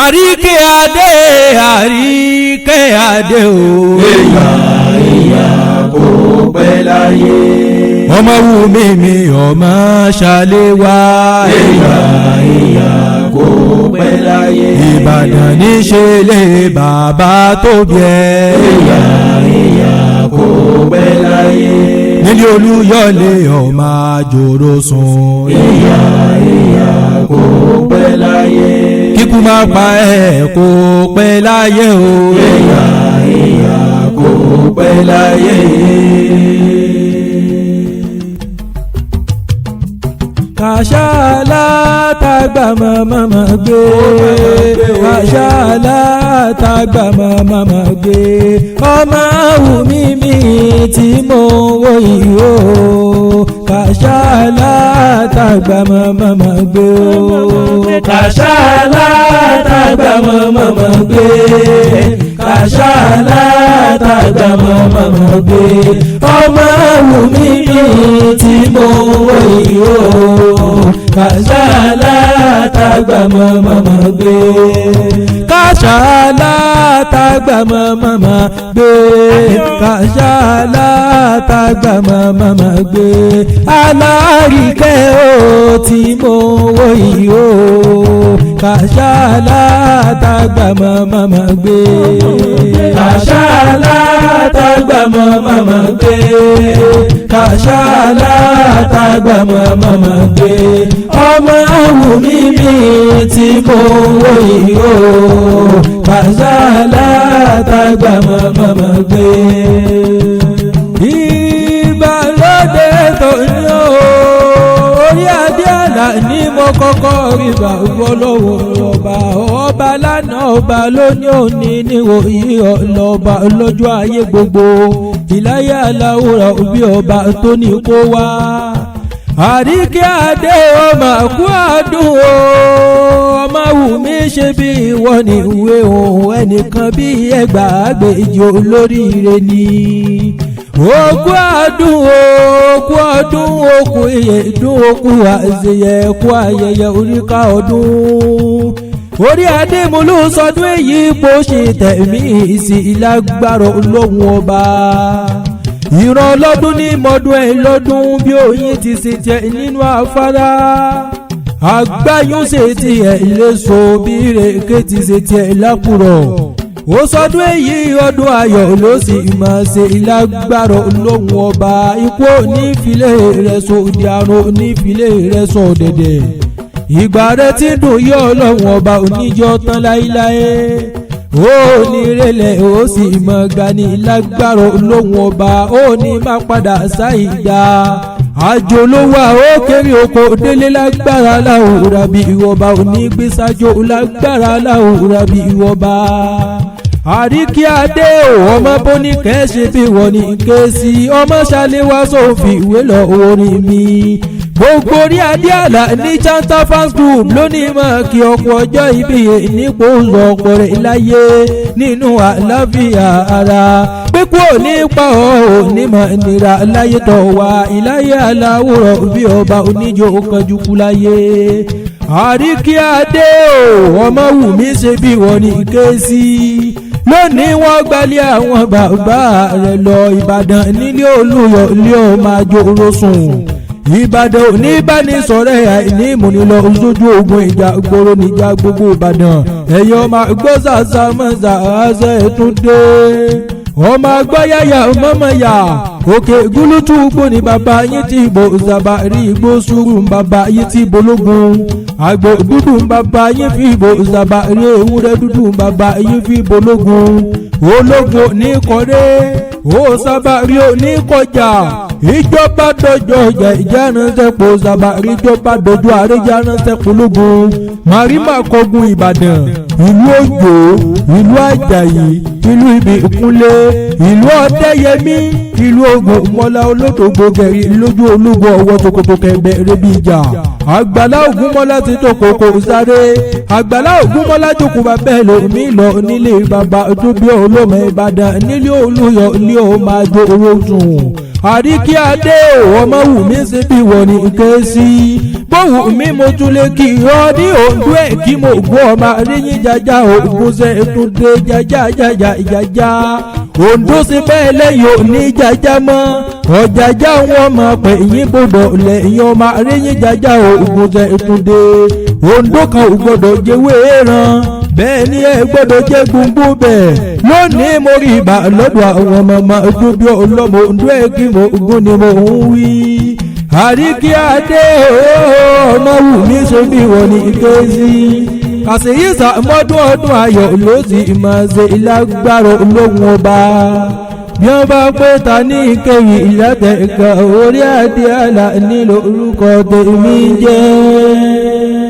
àríkẹ́ adé àríkẹ́ adé o. ìyá kò pẹ́ láyé. ọmọ wù mí mi ọmọ ṣàléwá. ìyá kò pẹ́ láyé. ìbàdàn níṣẹ́lẹ̀ bàbá tó bí ẹ. ìyá kò pẹ́ láyé. nílé olúyọ̀lé ọmọ àjòrò sùn. ìyá kò pẹ́ láyé. kíkú má pa ẹ̀ kó pẹ́ láyé o. ìyá kò pẹ́ láyé. kàṣálá tàgbà màmá gbé. kàṣálá tàgbà màmá gbé. ọmọ wùmí mi tí mo wò yìí o. kàṣálá tàgbà màmá gbé o. kàṣálá tàgbà màmá gbé. kàṣálá tàgbà màmá gbé. ọmọ wùmí mi tí mo wò yìí o. kàṣálá tàgbà màmá gbé. kàṣálá tàgbà màmá gbé. kàṣálá tàgbà màmá gbé. alárìíkẹ́ o tí mo wò yìí o. kàṣálá tàgbà màmá gbé. kàṣálá tàgbà màmá gbé. kàṣálá tàgbà màmá gbé. ọmọ wùmí mi tí mo wò yìí o. kàṣálá tàgbà màmá gbé. ìbálòdé tó ní o. orí adé àlà ní mo kọ́kọ́ rí bàbá lọ́wọ́ ọba lánàá ọba lóní òní níwòyí ọlọ́ba lọ́jọ́ ayé gbogbo. ìláyà aláwòrán òbí ọba tó ní kó wá. àríkẹ́ adé ọmọ àkú àdùn o. ọmọ wùmí ṣe bí ìwọ ní ìwé òun ẹnìkan bí ẹgbàágbèjì olóríire ni. okú àdùn okú ọdún okú iye dún okú àṣeyẹ okú ayẹyẹ oríkà ọdún. orí adé mo ló sọdún èyí bó ṣe tẹ̀mí sí ìlágbára olóhùn ọba. ìran ọlọ́dún ní mọ́dún ẹ̀ lọ́dún bí oyin ti ṣe jẹ nínú afárá. àgbáyún ṣe tiẹ̀ léso bí rèké ti ṣe tiẹ̀ lákùrọ̀. ó sọdún èyí ọdún ayọ̀ ló sì máa ṣe ìlágbára olóhùn ọba. ikú onífilé rẹ̀ sọ òdì àrùn onífilé rẹ̀ sọ ọ̀dẹ̀dẹ̀. ìgbà rẹ̀ ti dùn yọ ọlọ́run ọba oníjọ́ tán láíláí. ó ní rẹ̀lẹ̀ ó sì mọ̀ gani lágbára olóhùn ọba. ó ní má padà sáìdá. àjò ló wà ó kéré oko délé lágbára láwùrà bí ìwọba onígbèsájò lágbára láwùrà bí ìwọba. àríkẹ́ adé ọmọ bóní kẹ́ẹ̀ṣe bí wọ́n ní ké sí. ọmọ ṣàléwá sófin ìwé lọ orin mi. gbogbo orí adé àlà ní chanta fans group lónìí mọ̀ kí ọkọ̀ ọjọ́ ìbí nípò ọ̀pọ̀ rẹ̀ láyé nínú àlàáfíà ara. pípò nípa onímọ̀ nira láyé tọ̀ wá ìláyé aláwòrán bí ọba oníjó kanjú kú láyé. àríkẹ́ adé ọmọ wùmí ṣe bí wọ́n ní ké sí. lónìí wọ́n gbalẹ̀ àwọn bàbá rẹ̀ lọ ìbàdàn nílé olúyọ̀ ilé ọmọ àjòrò sùn. ìbàdàn òní ìbánisọ̀rọ̀ àìní ìmúnilọ ojú ogun ìjà gbòòrò níjà gbogbo ìbàdàn. ẹ̀yin ọmọ gbọ́sàsà mọ́sà àṣẹ túndé. ọmọ agbáyàyà mọ́mọ́yà òkè gúlútù gbò ní bàbá yín tí ìbò ìzàbà rí igbó sùúrù bàbá yín tí bológun. àgbò dúdú bàbá yín fi ìbò ìzàbà rí ewúrẹ́ dúdú bàbá yín fi bológun. ológun ní kọ́ré ó sábà rí oníkọjà. ìjọba dọjọ́ ọjà ìjánásẹ́pọ̀ sábà rí ìjọba dọjọ́ àríjánásẹ́pọ̀ lógun. màrímà kọgun ìbàdàn ìlú òjò ìlú àjàyí ìlú ibi ìkúnlé ìlú ọ̀dẹ́yẹmí ìlú ogun mọ́lá olódògbò gẹ̀rí lójú ológun ọwọ́ tòkòtò kẹ̀mbẹ̀ rẹ̀bí ìjà. àgbàlá ògúnmọ́lá ti tó kòkò sáré. àgbàlá ògúnmọ́lá jókòó bá bẹ́ẹ̀ lómi lọ nílé bàbá tó bí olómọ ìbàdàn nílé olúyọ ilé ọmọ àjò owó sùn. àríkí adé ọmọ wù mí sí bí wọ́n ní ké sí bówù mí mo tún lè kí ọ ní òǹdó ẹ̀ kí mo gbọ́ ọmọ àríyìn jaja ògùn ṣe tún dé jaja òǹdó sí bẹ́ẹ̀ lẹ́yìn òní jaja mọ́ ọ̀jaja wọn mọ̀ pé yín gbọ́dọ̀ lẹ́yìn ọmọ àríyìn jaja ògùn ṣe tún dé òǹdó kan ò gbọ́dọ̀ jẹ́wé ràn bẹ́ẹ̀ ni ẹ gbọ́dọ̀ jẹ́ gbogbo bẹ́ẹ̀ lónìí mo rí ibà lọ́dọ̀ àwọn ọmọ dúdú ọlọ́mọ òǹdó ẹ̀ kí mo gún ni mo ń wí àríkí adé ọmọ wù mí ṣe bí wọ́n ní ké sí kàṣeyí sàmọ́dún ọdún ayọ̀ ló sì máa ṣe ìlágbára olóhùn ọba bí wọ́n bá pé ta ní ìkéyìí ìlàtẹ̀ẹ̀kọ́ orí adé àlà nílò orúkọ tèmi jẹ́.